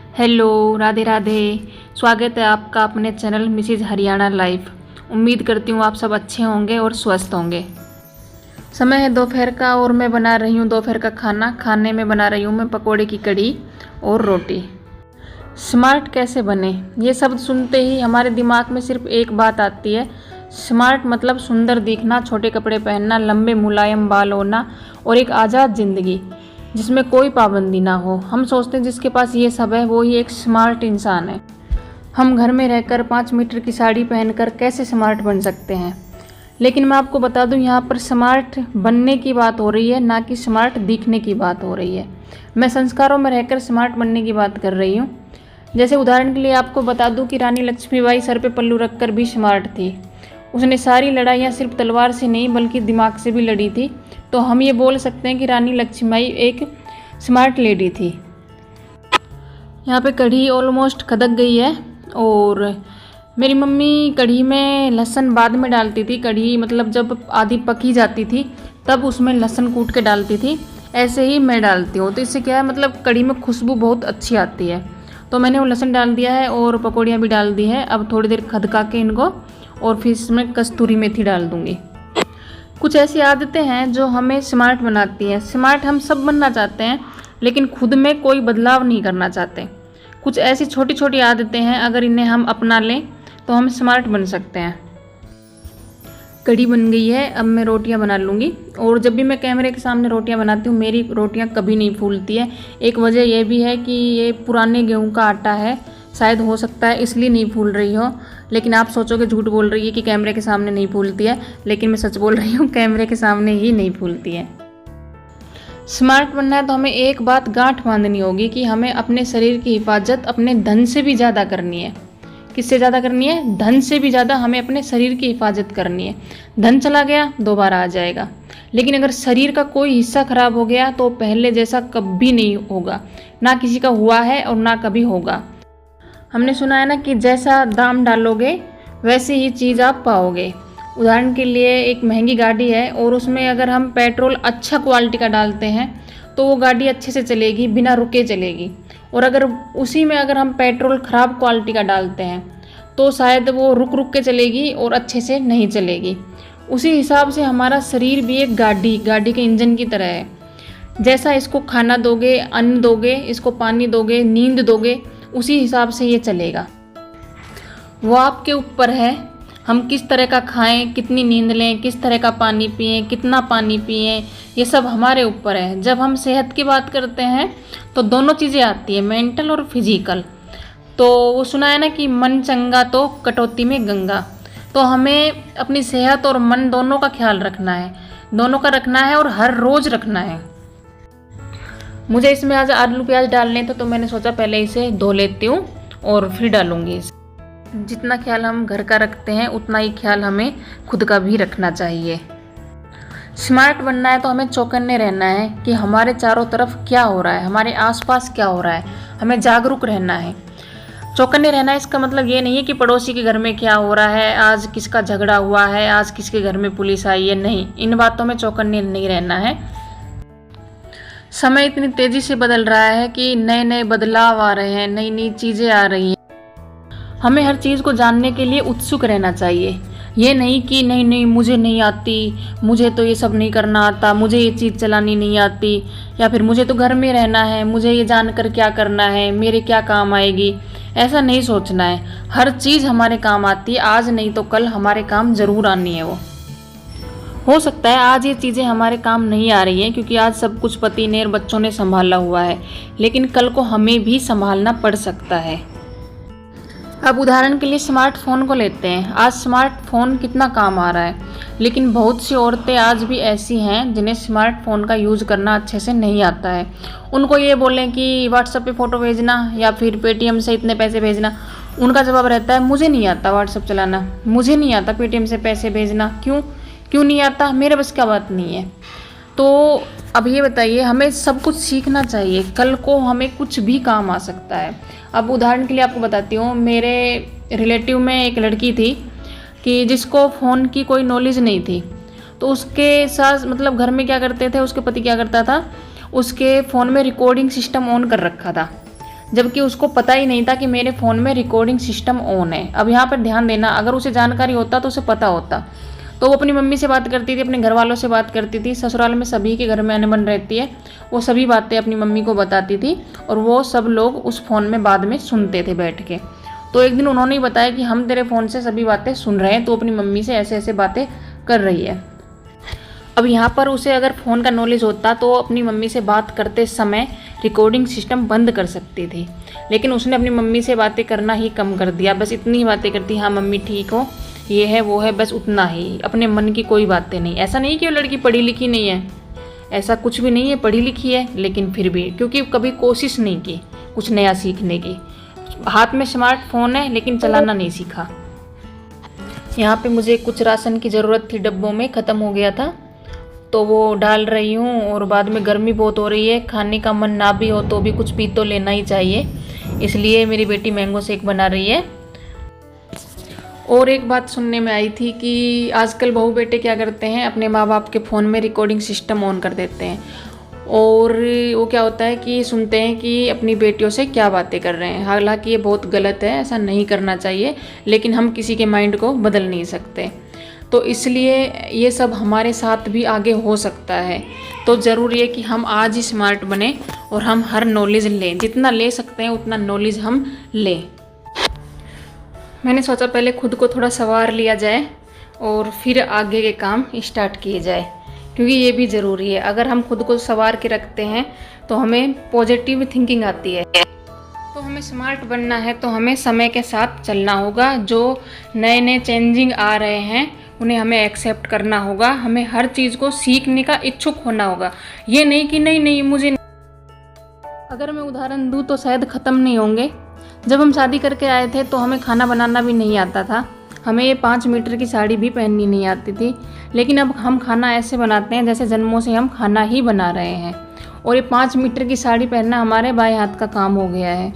Hello, Radhe Radhe. स्वागत है आपका अपने चैनल मिसेज हरियाणा लाइफ। उम्मीद करती हूँ आप सब अच्छे होंगे और स्वस्थ होंगे। समय है दोपहर का और मैं बना रही हूँ दोपहर का खाना। खाने में बना रही हूँ मैं पकोड़े की कड़ी और रोटी। स्मार्ट कैसे बने, ये शब्द सुनते ही हमारे दिमाग में सिर्फ एक बात आती है। स्मार्ट मतलब सुंदर दिखना, छोटे कपड़े पहनना, लंबे मुलायम बाल होना और एक आज़ाद ज़िंदगी जिसमें कोई पाबंदी ना हो। हम सोचते हैं जिसके पास ये सब है वो ही एक स्मार्ट इंसान है। हम घर में रहकर 5 मीटर की साड़ी पहनकर कैसे स्मार्ट बन सकते हैं। लेकिन मैं आपको बता दूं, यहाँ पर स्मार्ट बनने की बात हो रही है, ना कि स्मार्ट दिखने की बात हो रही है। मैं संस्कारों में रहकर स्मार्ट बनने की बात कर रही हूँ। जैसे उदाहरण के लिए आपको बता दूं कि रानी लक्ष्मीबाई सर पे पल्लू रखकर भी स्मार्ट थी। उसने सारी लड़ाइयाँ सिर्फ तलवार से नहीं बल्कि दिमाग से भी लड़ी थी। तो हम ये बोल सकते हैं कि रानी लक्ष्मीबाई एक स्मार्ट लेडी थी। यहाँ पे कढ़ी ऑलमोस्ट खदक गई है और मेरी मम्मी कढ़ी में लहसुन बाद में डालती थी। कढ़ी मतलब जब आधी पकी जाती थी तब उसमें लहसुन कूट के डालती थी। ऐसे ही मैं डालती हूँ, तो इससे क्या है मतलब कढ़ी में खुशबू बहुत अच्छी आती है। तो मैंने वो लहसुन डाल दिया है और पकौड़ियाँ भी डाल दी है। अब थोड़ी देर खदका के इनको और फिर इसमें कस्तूरी मेथी डाल दूँगी। कुछ ऐसी आदतें हैं जो हमें स्मार्ट बनाती हैं। स्मार्ट हम सब बनना चाहते हैं लेकिन खुद में कोई बदलाव नहीं करना चाहते। कुछ ऐसी छोटी छोटी आदतें हैं, अगर इन्हें हम अपना लें तो हम स्मार्ट बन सकते हैं। कढ़ी बन गई है, अब मैं रोटियां बना लूँगी। और जब भी मैं कैमरे के सामने रोटियां बनाती हूँ मेरी रोटियां कभी नहीं फूलती है। एक वजह यह भी है कि ये पुराने गेहूं का आटा है, शायद हो सकता है इसलिए नहीं फूल रही हो। लेकिन आप सोचोगे झूठ बोल रही है कि कैमरे के सामने नहीं फूलती है, लेकिन मैं सच बोल रही हूँ, कैमरे के सामने ही नहीं फूलती है। स्मार्ट बनना है तो हमें एक बात गांठ बांधनी होगी कि हमें अपने शरीर की हिफाजत अपने धन से भी ज़्यादा करनी है। किससे ज़्यादा करनी है? धन से भी ज़्यादा हमें अपने शरीर की हिफाजत करनी है। धन चला गया दोबारा आ जाएगा, लेकिन अगर शरीर का कोई हिस्सा खराब हो गया तो पहले जैसा कभी नहीं होगा, ना किसी का हुआ है और ना कभी होगा। हमने सुना है ना कि जैसा दाम डालोगे वैसे ही चीज़ आप पाओगे। उदाहरण के लिए एक महंगी गाड़ी है और उसमें अगर हम पेट्रोल अच्छा क्वालिटी का डालते हैं तो वो गाड़ी अच्छे से चलेगी, बिना रुके चलेगी। और अगर उसी में अगर हम पेट्रोल ख़राब क्वालिटी का डालते हैं तो शायद वो रुक रुक के चलेगी और अच्छे से नहीं चलेगी। उसी हिसाब से हमारा शरीर भी एक गाड़ी के इंजन की तरह है। जैसा इसको खाना दोगे, अन्न दोगे, इसको पानी दोगे, नींद दोगे, उसी हिसाब से ये चलेगा। वो आपके ऊपर है, हम किस तरह का खाएं, कितनी नींद लें, किस तरह का पानी पिएं, कितना पानी पिएं, ये सब हमारे ऊपर है। जब हम सेहत की बात करते हैं तो दोनों चीज़ें आती है, मेंटल और फिजिकल। तो वो सुना है ना कि मन चंगा तो कटौती में गंगा। तो हमें अपनी सेहत और मन दोनों का ख्याल रखना है, दोनों का रखना है और हर रोज़ रखना है। मुझे इसमें आज आलू प्याज डालने थे तो मैंने सोचा पहले इसे धो लेती हूँ और फिर डालूँगी इसे। जितना ख्याल हम घर का रखते हैं उतना ही ख्याल हमें खुद का भी रखना चाहिए। स्मार्ट बनना है तो हमें चौकन्ने रहना है कि हमारे चारों तरफ क्या हो रहा है, हमारे आसपास क्या हो रहा है। हमें जागरूक रहना है, चौकन्ने रहना है। इसका मतलब ये नहीं है कि पड़ोसी के घर में क्या हो रहा है, आज किसका झगड़ा हुआ है, आज किसके घर में पुलिस आई है, नहीं, इन बातों में चौकन्ने नहीं रहना है। समय इतनी तेज़ी से बदल रहा है कि नए नए बदलाव आ रहे हैं, नई नई चीज़ें आ रही हैं। हमें हर चीज़ को जानने के लिए उत्सुक रहना चाहिए। ये नहीं कि नहीं नहीं मुझे नहीं आती, मुझे तो ये सब नहीं करना आता, मुझे ये चीज़ चलानी नहीं आती, या फिर मुझे तो घर में रहना है, मुझे ये जानकर क्या करना है, मेरे क्या काम आएगी। ऐसा नहीं सोचना है। हर चीज़ हमारे काम आती है, आज नहीं तो कल हमारे काम ज़रूर आनी है। वो हो सकता है आज ये चीज़ें हमारे काम नहीं आ रही हैं क्योंकि आज सब कुछ पति ने और बच्चों ने संभाला हुआ है, लेकिन कल को हमें भी संभालना पड़ सकता है। अब उदाहरण के लिए स्मार्टफोन को लेते हैं। आज स्मार्टफोन कितना काम आ रहा है, लेकिन बहुत सी औरतें आज भी ऐसी हैं जिन्हें स्मार्टफोन का यूज़ करना अच्छे से नहीं आता है। उनको ये बोलें कि व्हाट्सएप पे फ़ोटो भेजना या फिर पेटीएम से इतने पैसे भेजना, उनका जवाब रहता है मुझे नहीं आता व्हाट्सएप चलाना, मुझे नहीं आता पेटीएम से पैसे भेजना। क्यों नहीं आता? मेरे बस का बात नहीं है। तो अब ये बताइए, हमें सब कुछ सीखना चाहिए, कल को हमें कुछ भी काम आ सकता है। अब उदाहरण के लिए आपको बताती हूँ, मेरे रिलेटिव में एक लड़की थी कि जिसको फ़ोन की कोई नॉलेज नहीं थी। तो उसके साथ मतलब घर में क्या करते थे, उसके पति क्या करता था, उसके फ़ोन में रिकॉर्डिंग सिस्टम ऑन कर रखा था। जबकि उसको पता ही नहीं था कि मेरे फ़ोन में रिकॉर्डिंग सिस्टम ऑन है। अब यहाँ पर ध्यान देना, अगर उसे जानकारी होता तो उसे पता होता। तो वो अपनी मम्मी से बात करती थी, अपने घर वालों से बात करती थी। ससुराल में सभी के घर में अनबन रहती है, वो सभी बातें अपनी मम्मी को बताती थी और वो सब लोग उस फ़ोन में बाद में सुनते थे बैठ के। तो एक दिन उन्होंने ही बताया कि हम तेरे फ़ोन से सभी बातें सुन रहे हैं, तो अपनी मम्मी से ऐसे ऐसे बातें कर रही है। अब यहाँ पर उसे अगर फ़ोन का नॉलेज होता तो अपनी मम्मी से बात करते समय रिकॉर्डिंग सिस्टम बंद कर सकती थी, लेकिन उसने अपनी मम्मी से बातें करना ही कम कर दिया। बस इतनी ही बातें करती, हाँ मम्मी ठीक हो, ये है वो है, बस उतना ही, अपने मन की कोई बातें नहीं। ऐसा नहीं कि वो लड़की पढ़ी लिखी नहीं है, ऐसा कुछ भी नहीं है, पढ़ी लिखी है, लेकिन फिर भी क्योंकि कभी कोशिश नहीं की कुछ नया सीखने की। हाथ में स्मार्टफोन है लेकिन चलाना नहीं सीखा। यहाँ पे मुझे कुछ राशन की ज़रूरत थी, डब्बों में ख़त्म हो गया था, तो वो डाल रही हूँ। और बाद में गर्मी बहुत हो रही है, खाने का मन ना भी हो तो भी कुछ पी तो लेना ही चाहिए, इसलिए मेरी बेटी मैंगो शेक बना रही है। और एक बात सुनने में आई थी कि आजकल बहू बेटे क्या करते हैं, अपने माँ बाप के फ़ोन में रिकॉर्डिंग सिस्टम ऑन कर देते हैं और वो क्या होता है कि सुनते हैं कि अपनी बेटियों से क्या बातें कर रहे हैं। हालांकि ये बहुत गलत है, ऐसा नहीं करना चाहिए, लेकिन हम किसी के माइंड को बदल नहीं सकते, तो इसलिए ये सब हमारे साथ भी आगे हो सकता है। तो ज़रूरी है कि हम आज ही स्मार्ट बने और हम हर नॉलेज लें, जितना ले सकते हैं उतना नॉलेज हम लें। मैंने सोचा पहले खुद को थोड़ा संवार लिया जाए और फिर आगे के काम स्टार्ट किए जाए, क्योंकि ये भी ज़रूरी है। अगर हम खुद को संवार के रखते हैं तो हमें पॉजिटिव थिंकिंग आती है। तो हमें स्मार्ट बनना है तो हमें समय के साथ चलना होगा। जो नए नए चेंजिंग आ रहे हैं उन्हें हमें एक्सेप्ट करना होगा। हमें हर चीज़ को सीखने का इच्छुक होना होगा, ये नहीं कि नहीं मुझे। अगर मैं उदाहरण दूँ तो शायद ख़त्म नहीं होंगे। जब हम शादी करके आए थे तो हमें खाना बनाना भी नहीं आता था, हमें ये 5 मीटर की साड़ी भी पहननी नहीं आती थी, लेकिन अब हम खाना ऐसे बनाते हैं जैसे जन्मों से हम खाना ही बना रहे हैं। और ये 5 मीटर की साड़ी पहनना हमारे बाएं हाथ का काम हो गया है।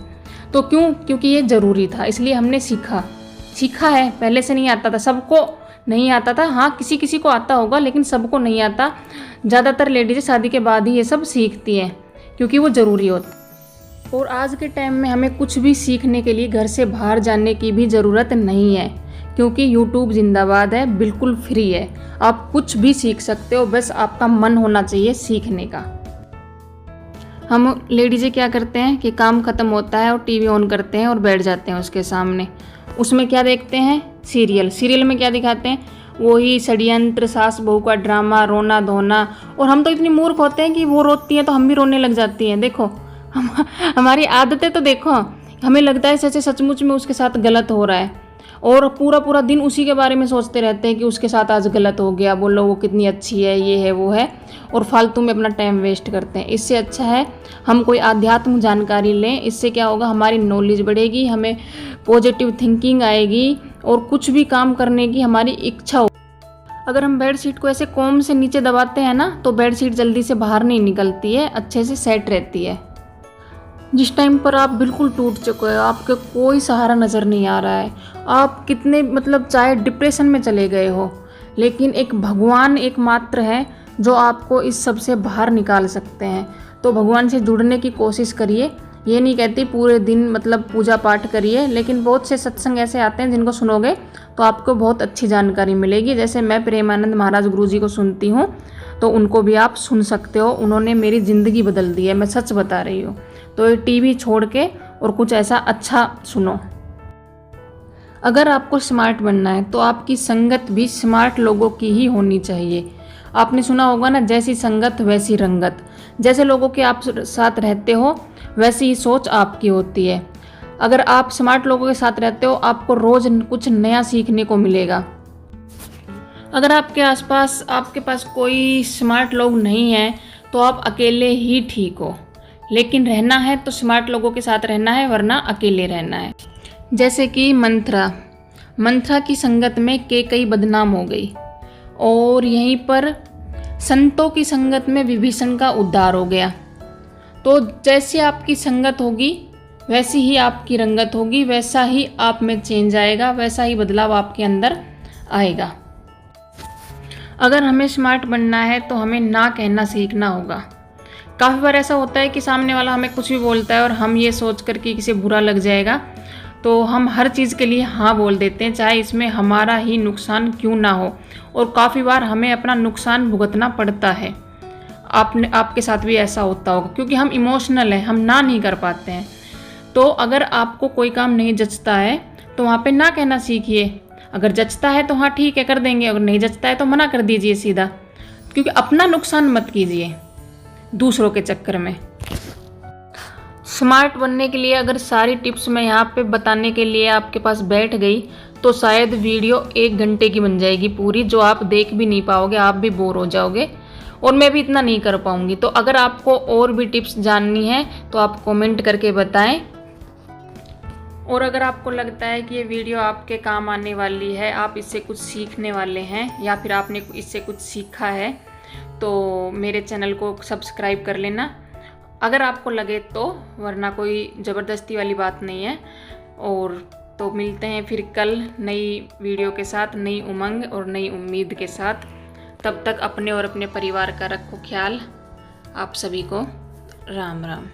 तो क्योंकि ये ज़रूरी था, इसलिए हमने सीखा है। पहले से नहीं आता था, सबको नहीं आता था। हाँ, किसी किसी को आता होगा, लेकिन सबको नहीं आता। ज़्यादातर लेडीज़ शादी के बाद ही ये सब सीखती हैं, क्योंकि वो ज़रूरी होता। और आज के टाइम में हमें कुछ भी सीखने के लिए घर से बाहर जाने की भी ज़रूरत नहीं है, क्योंकि यूट्यूब जिंदाबाद है, बिल्कुल फ्री है। आप कुछ भी सीख सकते हो, बस आपका मन होना चाहिए सीखने का। हम लेडीज़ें क्या करते हैं कि काम ख़त्म होता है और टीवी ऑन करते हैं और बैठ जाते हैं उसके सामने। उसमें क्या देखते हैं? सीरियल में क्या दिखाते हैं? वही षड्यंत्र, सास बहू का ड्रामा, रोना धोना। और हम तो इतनी मूर्ख होते हैं कि वो रोती हैं तो हम भी रोने लग जाती हैं। देखो हमारी आदतें तो देखो, हमें लगता है सच सचमुच में उसके साथ गलत हो रहा है और पूरा दिन उसी के बारे में सोचते रहते हैं कि उसके साथ आज गलत हो गया, बोलो वो कितनी अच्छी है, ये है वो है, और फालतू में अपना टाइम वेस्ट करते हैं। इससे अच्छा है हम कोई आध्यात्म जानकारी लें। इससे क्या होगा, हमारी नॉलेज बढ़ेगी, हमें पॉजिटिव थिंकिंग आएगी और कुछ भी काम करने की हमारी इच्छा हो। अगर हम बेडशीट को ऐसे कोम से नीचे दबाते हैं ना, तो बेडशीट जल्दी से बाहर नहीं निकलती है, अच्छे से सेट रहती है। जिस टाइम पर आप बिल्कुल टूट चुके हो, आपके कोई सहारा नज़र नहीं आ रहा है, आप कितने चाहे डिप्रेशन में चले गए हो, लेकिन एक भगवान एकमात्र है जो आपको इस सब से बाहर निकाल सकते हैं। तो भगवान से जुड़ने की कोशिश करिए। ये नहीं कहती पूरे दिन पूजा पाठ करिए, लेकिन बहुत से सत्संग ऐसे आते हैं जिनको सुनोगे तो आपको बहुत अच्छी जानकारी मिलेगी। जैसे मैं प्रेमानंद महाराज गुरु जी को सुनती हूँ, तो उनको भी आप सुन सकते हो। उन्होंने मेरी ज़िंदगी बदल दी है, मैं सच बता रही हूँ। तो ये टीवी छोड़ के और कुछ ऐसा अच्छा सुनो। अगर आपको स्मार्ट बनना है तो आपकी संगत भी स्मार्ट लोगों की ही होनी चाहिए। आपने सुना होगा ना, जैसी संगत वैसी रंगत। जैसे लोगों के आप साथ रहते हो वैसी ही सोच आपकी होती है। अगर आप स्मार्ट लोगों के साथ रहते हो, आपको रोज़ कुछ नया सीखने को मिलेगा। अगर आपके पास कोई स्मार्ट लोग नहीं है तो आप अकेले ही ठीक हो, लेकिन रहना है तो स्मार्ट लोगों के साथ रहना है, वरना अकेले रहना है। जैसे कि मंत्रा की संगत में कई बदनाम हो गई, और यहीं पर संतों की संगत में विभीषण का उद्धार हो गया। तो जैसी आपकी संगत होगी वैसी ही आपकी रंगत होगी, वैसा ही आप में चेंज आएगा, वैसा ही बदलाव आपके अंदर आएगा। अगर हमें स्मार्ट बनना है तो हमें ना कहना सीखना होगा। काफ़ी बार ऐसा होता है कि सामने वाला हमें कुछ भी बोलता है और हम ये सोच कर कि किसी बुरा लग जाएगा तो हम हर चीज़ के लिए हाँ बोल देते हैं, चाहे इसमें हमारा ही नुकसान क्यों ना हो। और काफ़ी बार हमें अपना नुकसान भुगतना पड़ता है। आपके साथ भी ऐसा होता होगा, क्योंकि हम इमोशनल हैं, हम ना नहीं कर पाते हैं। तो अगर आपको कोई काम नहीं जचता है तो वहाँ पे ना कहना सीखिए। अगर जचता है तो हाँ ठीक है कर देंगे, अगर नहीं जचता है तो मना कर दीजिए सीधा, क्योंकि अपना नुकसान मत कीजिए दूसरों के चक्कर में। स्मार्ट बनने के लिए अगर सारी टिप्स मैं यहाँ पे बताने के लिए आपके पास बैठ गई तो शायद वीडियो 1 घंटे की बन जाएगी पूरी, जो आप देख भी नहीं पाओगे, आप भी बोर हो जाओगे और मैं भी इतना नहीं कर पाऊँगी। तो अगर आपको और भी टिप्स जाननी है तो आप कमेंट करके बताएं। और अगर आपको लगता है कि ये वीडियो आपके काम आने वाली है, आप इससे कुछ सीखने वाले हैं या फिर आपने इससे कुछ सीखा है, तो मेरे चैनल को सब्सक्राइब कर लेना अगर आपको लगे तो, वरना कोई ज़बरदस्ती वाली बात नहीं है। और तो मिलते हैं फिर कल नई वीडियो के साथ, नई उमंग और नई उम्मीद के साथ। तब तक अपने और अपने परिवार का रखो ख्याल। आप सभी को राम राम।